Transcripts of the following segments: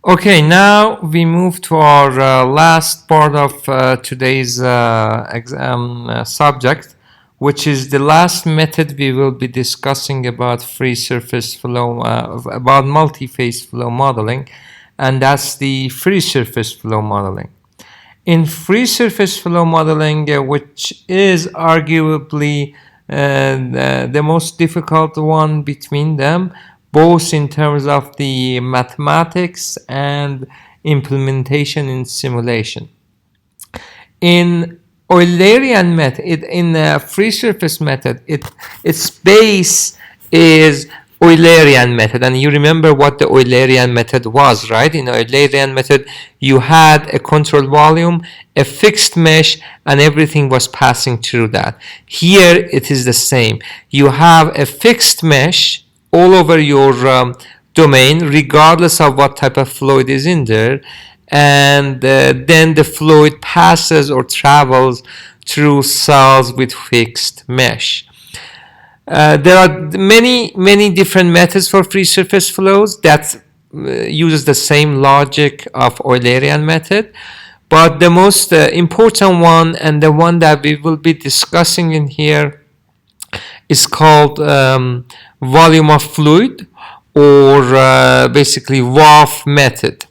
Okay, now we move to our last part of today's exam subject, which is the last method we will be discussing about free surface flow, about multi-phase flow modeling, and that's the free surface flow modeling. In free surface flow modeling, which is arguably the most difficult one between them, both in terms of the mathematics and implementation in simulation. In Eulerian method, in free surface method, its base is Eulerian method, and you remember what the Eulerian method was, right? In Eulerian method, you had a control volume, a fixed mesh, and everything was passing through that. Here, it is the same. You have a fixed mesh all over your domain, regardless of what type of fluid is in there, and then the fluid passes or travels through cells with fixed mesh. There are many different methods for free surface flows that uses the same logic of Eulerian method, but the most important one, and the one that we will be discussing in here, is called volume of fluid, or basically WAF method.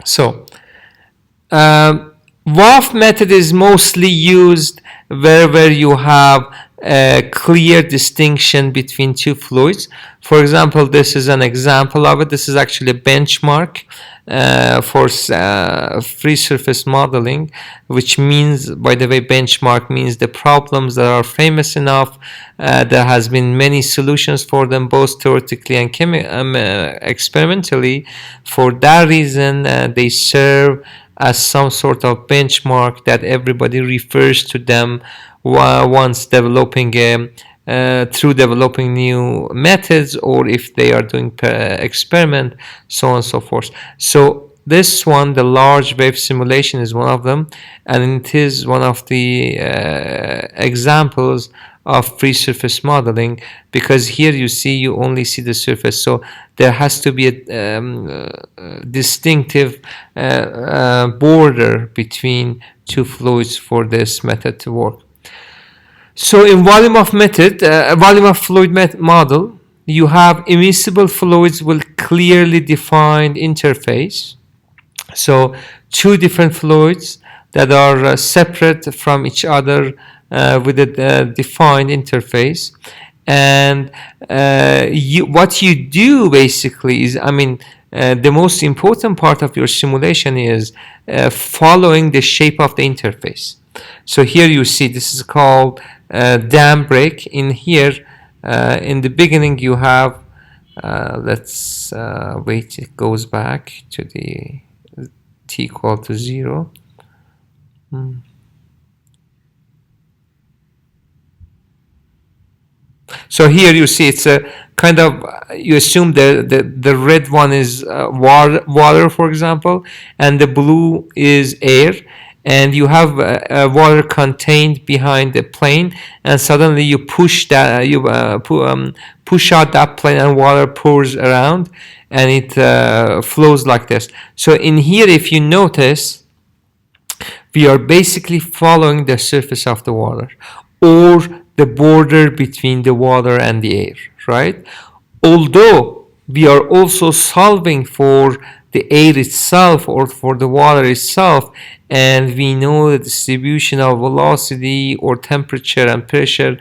So WAF method is mostly used wherever you have a clear distinction between two fluids. For example, this is an example of it. This is actually a benchmark for free surface modeling, which means, by the way, benchmark means the problems that are famous enough. There has been many solutions for them, both theoretically and experimentally. For that reason, they serve as some sort of benchmark that everybody refers to them once developing through developing new methods, or if they are doing experiment, so on and so forth. So this one, the large wave simulation, is one of them, and it is one of the examples of free surface modeling, because here you only see the surface, so there has to be a distinctive border between two fluids for this method to work. So in volume of fluid model, you have immiscible fluids with clearly defined interface. So two different fluids that are separate from each other with a defined interface. And what you do basically is, the most important part of your simulation is following the shape of the interface. So here you see this is called dam break. In here, in the beginning, you have let's wait, it goes back to the t equal to 0. So here you see it's a kind of, you assume the red one is water, for example, and the blue is air, and you have water contained behind the plane, and suddenly you push that, push out that plane, and water pours around, and it flows like this. So in here, if you notice, we are basically following the surface of the water, or the border between the water and the air, right? Although we are also solving for the air itself or for the water itself, and we know the distribution of velocity or temperature and pressure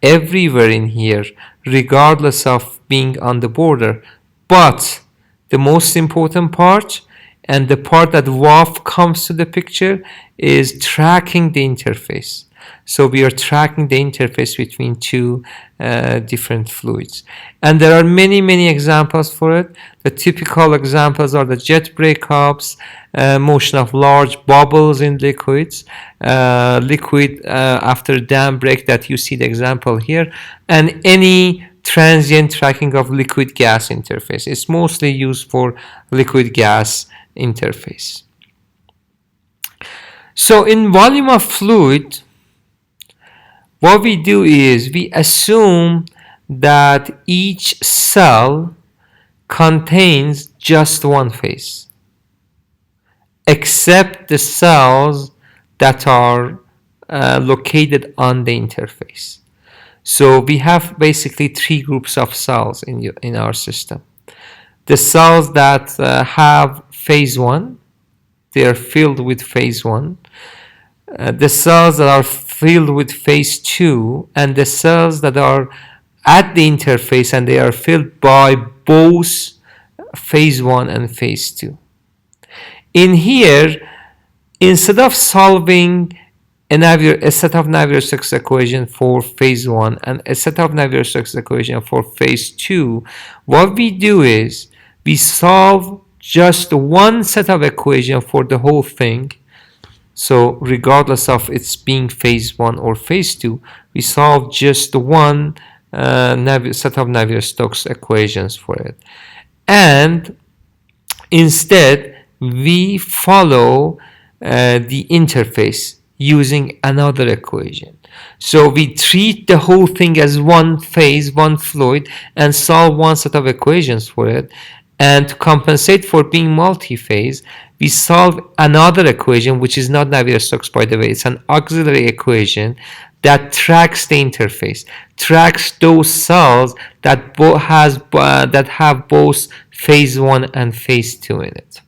everywhere in here, regardless of being on the border. But the most important part, and the part that WAF comes to the picture, is tracking the interface. So we are tracking the interface between two different fluids. And there are many examples for it. The typical examples are the jet breakups, motion of large bubbles in liquids, liquid after dam break that you see the example here, and any transient tracking of liquid gas interface. It's mostly used for liquid gas interface. So in volume of fluid, what we do is we assume that each cell contains just one phase, except the cells that are located on the interface. So we have basically three groups of cells in our system. The cells that have phase 1, they are filled with phase 1. The cells that are filled with phase 2, and the cells that are at the interface and they are filled by both phase 1 and phase 2. In here, instead of solving a set of Navier-Stokes equation for phase 1 and a set of Navier-Stokes equation for phase 2, what we do is we solve just one set of equation for the whole thing. So regardless of its being phase 1 or phase 2, we solve just one set of Navier-Stokes equations for it. And instead, we follow the interface using another equation. So we treat the whole thing as one phase, one fluid, and solve one set of equations for it. And to compensate for being multi-phase, we solve another equation, which is not Navier-Stokes, by the way. It's an auxiliary equation that tracks the interface, tracks those cells that have both phase 1 and phase 2 in it.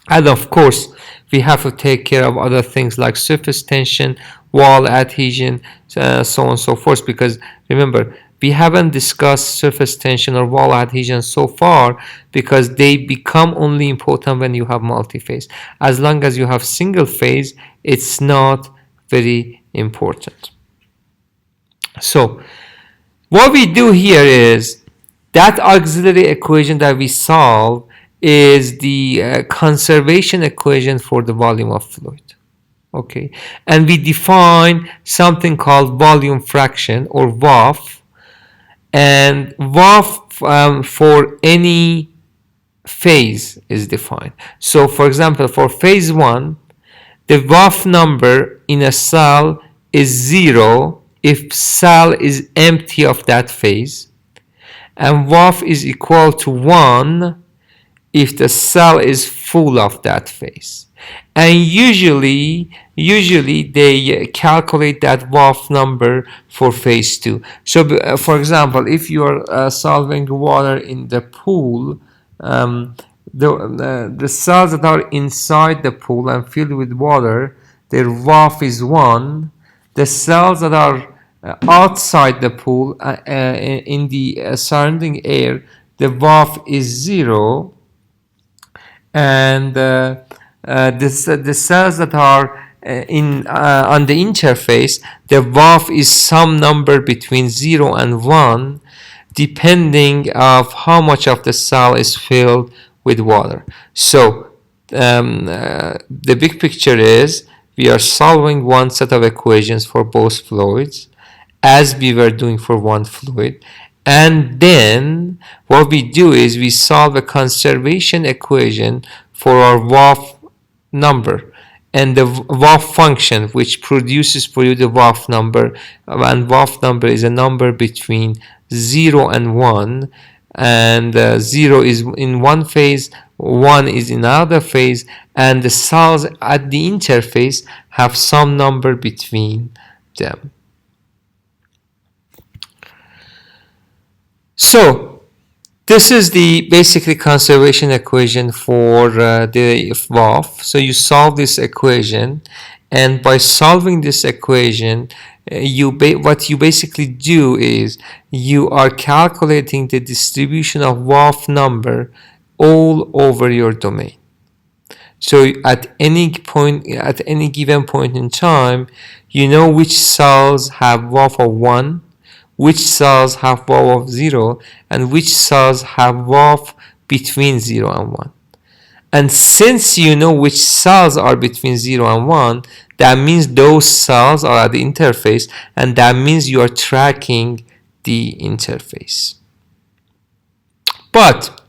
And of course, we have to take care of other things like surface tension, wall adhesion, so on and so forth, because remember, we haven't discussed surface tension or wall adhesion so far because they become only important when you have multi-phase. As long as you have single phase, it's not very important. So what we do here is that auxiliary equation that we solve is the conservation equation for the volume of fluid. Okay, and we define something called volume fraction or VOF, and VOF for any phase is defined. So for example, for phase 1, the VOF number in a cell is 0 if cell is empty of that phase, and VOF is equal to 1 if the cell is full of that phase. And usually they calculate that VOF number for phase 2. So for example, if you are solving water in the pool, the cells that are inside the pool and filled with water, their VOF is 1. The cells that are outside the pool in the surrounding air, the VOF is 0. And the cells that are on the interface, the VOF is some number between 0 and 1, depending of how much of the cell is filled with water. So the big picture is we are solving one set of equations for both fluids as we were doing for one fluid, and then what we do is we solve a conservation equation for our VOF number and the VOF function, which produces for you the VOF number, and VOF number is a number between 0 and 1, and 0 is in one phase, 1 is in another phase, and the cells at the interface have some number between them. So this is the basically conservation equation for the VOF. So you solve this equation, and by solving this equation, what you basically do is you are calculating the distribution of VOF number all over your domain. So at any given point in time, you know which cells have VOF of 1, which cells have VOF of 0, and which cells have VOF between 0 and 1. And since you know which cells are between 0 and 1, that means those cells are at the interface, and that means you are tracking the interface. But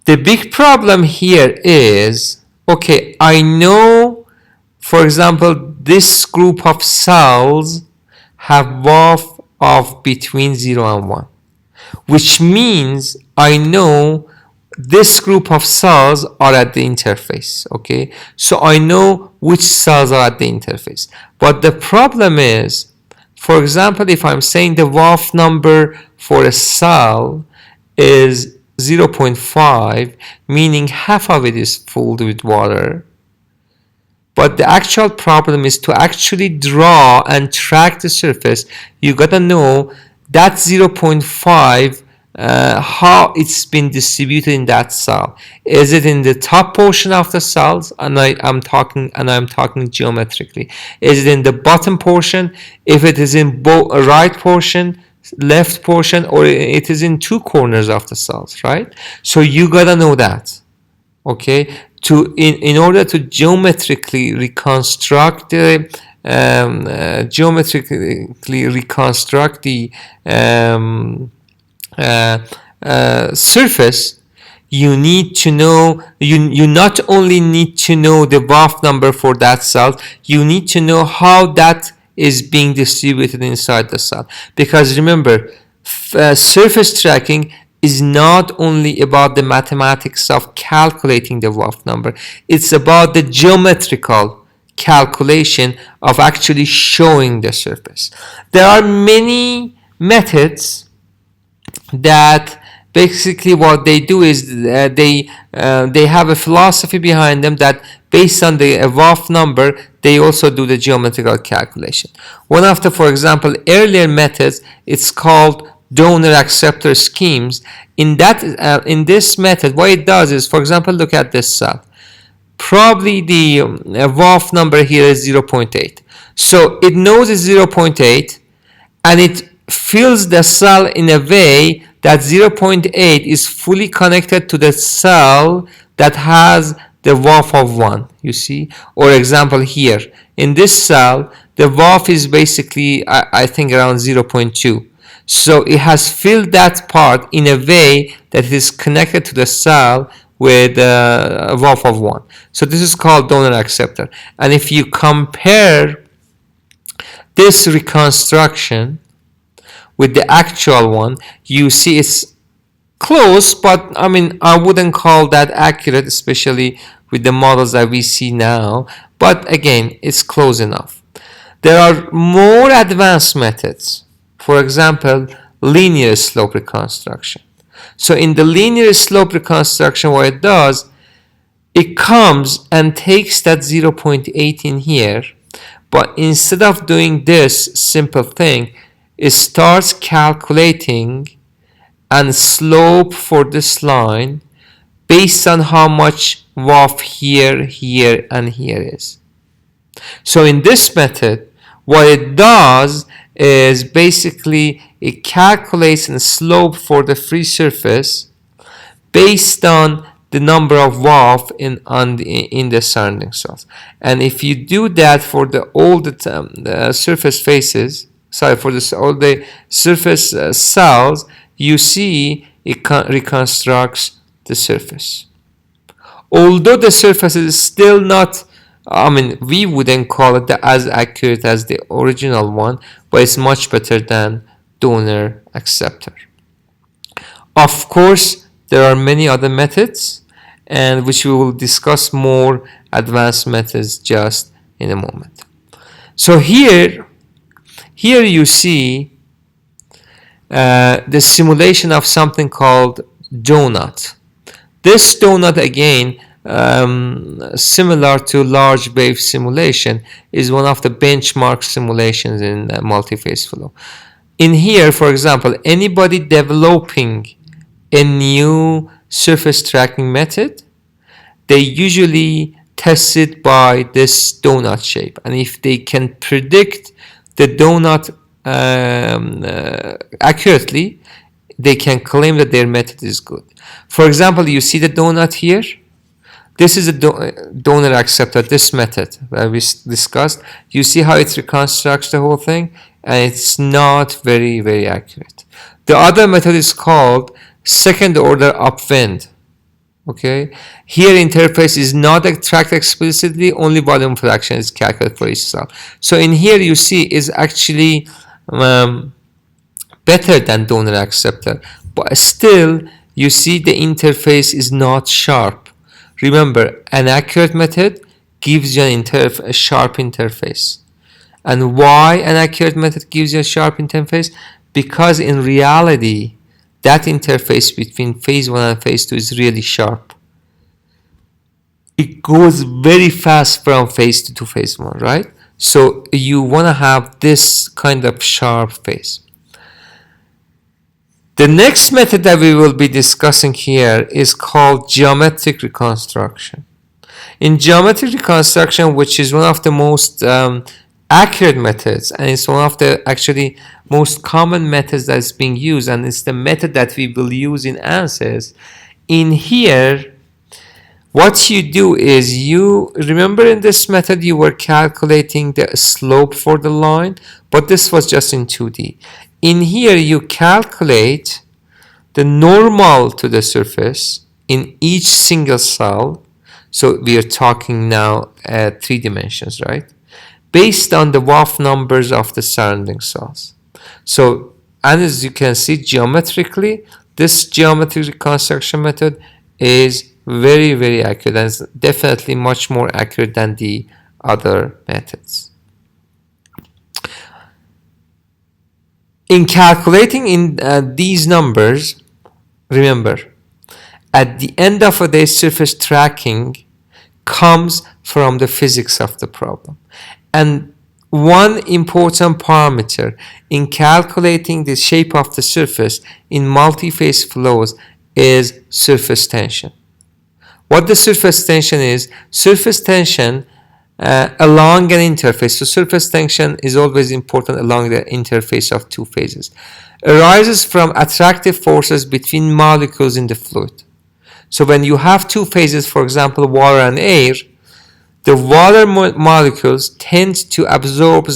the big problem here is, okay, I know, for example, this group of cells have VOF of between 0 and 1. which means I know this group of cells are at the interface. Okay, so I know which cells are at the interface. But the problem is, for example, if I'm saying the WAF number for a cell is 0.5, meaning half of it is filled with water, but the actual problem is to actually draw and track the surface. You gotta know that 0.5, how it's been distributed in that cell. Is it in the top portion of the cells? And I'm talking geometrically. Is it in the bottom portion? If it is in both right portion, left portion, or it is in two corners of the cells, right? So you gotta know that. Okay, in order to geometrically reconstruct the surface, you need to know, you not only need to know the WAF number for that cell, you need to know how that is being distributed inside the cell. Because remember, surface tracking is not only about the mathematics of calculating the WAF number, it's about the geometrical calculation of actually showing the surface. There are many methods that basically what they do is they have a philosophy behind them that based on the WAF number, they also do the geometrical calculation. One of the, for example, earlier methods, it's called donor acceptor schemes. In this method, what it does is, for example, look at this cell. Probably the WAF number here is 0.8. So it knows it's 0.8, and it fills the cell in a way that 0.8 is fully connected to the cell that has the WAF of 1, you see? Or example here, in this cell, the WAF is basically, I think, around 0.2. So it has filled that part in a way that it is connected to the cell with a WAF of 1. So this is called donor acceptor. And if you compare this reconstruction with the actual one, you see it's close, but I mean, I wouldn't call that accurate, especially with the models that we see now. But again, it's close enough. There are more advanced methods. For example, linear slope reconstruction. So in the linear slope reconstruction, what it does, it comes and takes that 0.8 in here, but instead of doing this simple thing, it starts calculating and slope for this line based on how much WAF here, here, and here is. So in this method, what it does is basically it calculates a slope for the free surface based on the number of WAF in the surrounding cells. And if you do that for all the surface faces, sorry, for all the surface cells, you see it reconstructs the surface. Although the surface is still not, I mean, we wouldn't call it as accurate as the original one, but it's much better than donor acceptor. Of course, there are many other methods, and which we will discuss more advanced methods just in a moment. So here you see the simulation of something called donut. This donut, again, similar to large wave simulation, is one of the benchmark simulations in multiphase flow. In here, for example, anybody developing a new surface tracking method, they usually test it by this donut shape, and if they can predict the donut accurately, they can claim that their method is good. For example, you see the donut here. This is a donor acceptor, this method that we discussed. You see how it reconstructs the whole thing, and it's not very, very accurate. The other method is called second order upwind. Okay, here interface is not tracked explicitly, only volume fraction is calculated for each cell. So in here you see is actually better than donor acceptor, but still you see the interface is not sharp. Remember, an accurate method gives you a sharp interface. And why an accurate method gives you a sharp interface? Because in reality, that interface between phase 1 and phase 2 is really sharp. It goes very fast from phase 2 to phase 1, right? So you want to have this kind of sharp phase. The next method that we will be discussing here is called geometric reconstruction. In geometric reconstruction, which is one of the most accurate methods, and it's one of the actually most common methods that's being used, and it's the method that we will use in ANSYS. In here, what you do is, you remember in this method you were calculating the slope for the line, but this was just in 2D. In here you calculate the normal to the surface in each single cell. So we are talking now 3 dimensions, right? Based on the WAF numbers of the surrounding cells. So, and as you can see geometrically, this geometric reconstruction method is very, very accurate, and it's definitely much more accurate than the other methods. In calculating in these numbers, remember, at the end of the day, surface tracking comes from the physics of the problem. And one important parameter in calculating the shape of the surface in multi-phase flows is surface tension. What the surface tension is, surface tension along an interface, so surface tension is always important along the interface of 2 phases, arises from attractive forces between molecules in the fluid. So when you have 2 phases, for example, water and air, the water molecules tend to absorb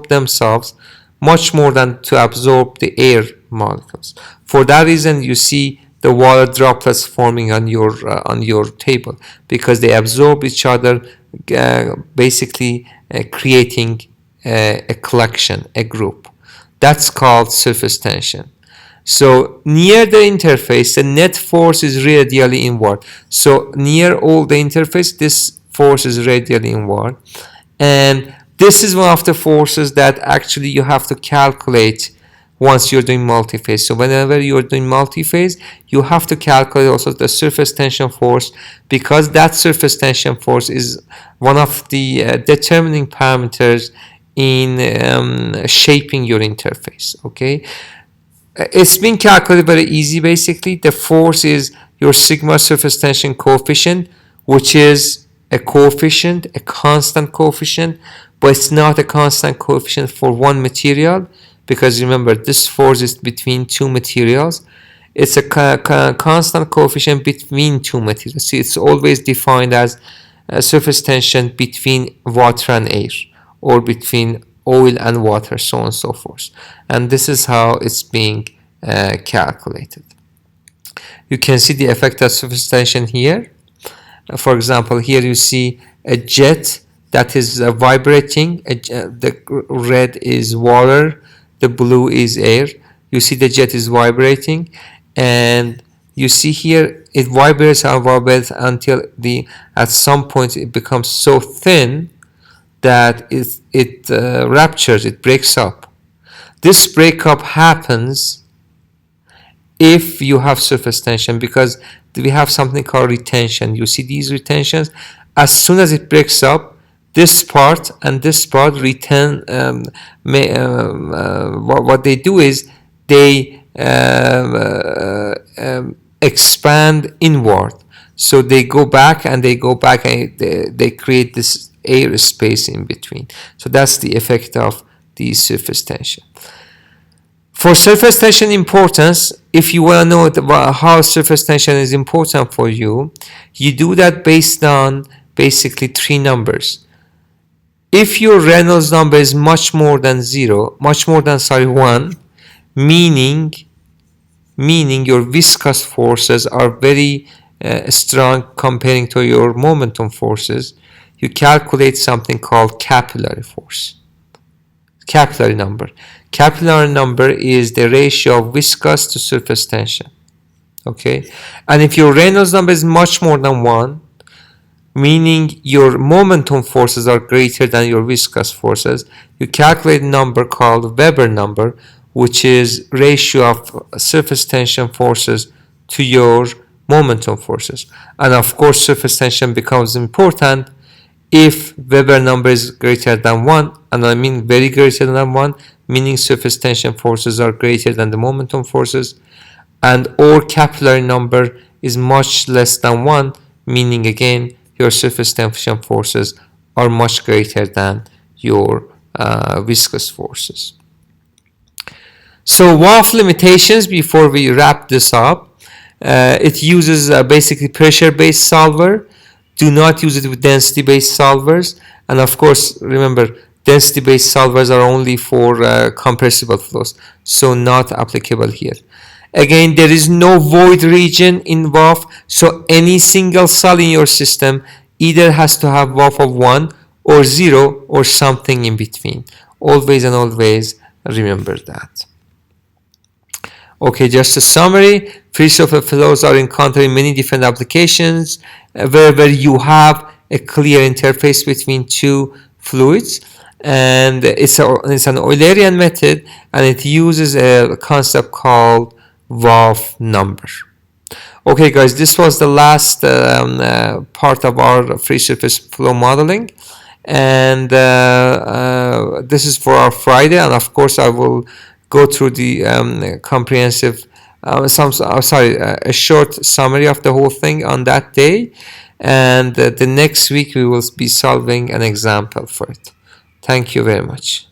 themselves much more than to absorb the air molecules. For that reason, you see the water droplets forming on your table, because they absorb each other, basically creating a collection, a group. That's called surface tension. So near the interface, the net force is radially inward. So near all the interface, this force is radially inward. And this is one of the forces that actually you have to calculate once you're doing multiphase. So whenever you're doing multiphase, you have to calculate also the surface tension force, because that surface tension force is one of the determining parameters in shaping your interface. Okay, it's been calculated very easy. Basically, the force is your sigma surface tension coefficient, which is a coefficient, a constant coefficient, but it's not a constant coefficient for one material, because remember, this force is between 2 materials. It's a constant coefficient between 2 materials. See, it's always defined as a surface tension between water and air, or between oil and water, so on and so forth. And this is how it's being calculated. You can see the effect of surface tension here. For example, here you see a jet that is vibrating. The red is water, the blue is air. You see the jet is vibrating, and you see here it vibrates and vibrates until at some point it becomes so thin that it ruptures, it breaks up. This breakup happens if you have surface tension, because we have something called retention. You see these retentions, as soon as it breaks up, this part and this part retain. What they do is they expand inward. So they go back and they go back, and they create this air space in between. So that's the effect of the surface tension. For surface tension importance, if you want to know how surface tension is important for you, you do that based on basically 3 numbers. If your Reynolds number is much more than 1, meaning your viscous forces are very strong comparing to your momentum forces, you calculate something called capillary force. Capillary number. Capillary number is the ratio of viscous to surface tension. Okay, and if your Reynolds number is much more than 1, meaning your momentum forces are greater than your viscous forces, you calculate a number called Weber number, which is ratio of surface tension forces to your momentum forces. And of course, surface tension becomes important if Weber number is greater than 1, and I mean very greater than 1, meaning surface tension forces are greater than the momentum forces, and or capillary number is much less than 1, meaning again your surface tension forces are much greater than your viscous forces. So WAF limitations before we wrap this up. It uses basically pressure-based solver. Do not use it with density-based solvers. And of course, remember, density-based solvers are only for compressible flows, so not applicable here. Again, there is no void region in WAF, so any single cell in your system either has to have WAF of 1 or 0 or something in between. Always and always remember that. Okay, just a summary. Free surface flows are encountered in many different applications wherever you have a clear interface between two fluids, and it's an Eulerian method, and it uses a concept called WAF number. Okay guys, this was the last part of our free surface flow modeling, and this is for our Friday, and of course I will go through the comprehensive a short summary of the whole thing on that day, and the next week we will be solving an example for it. Thank you very much.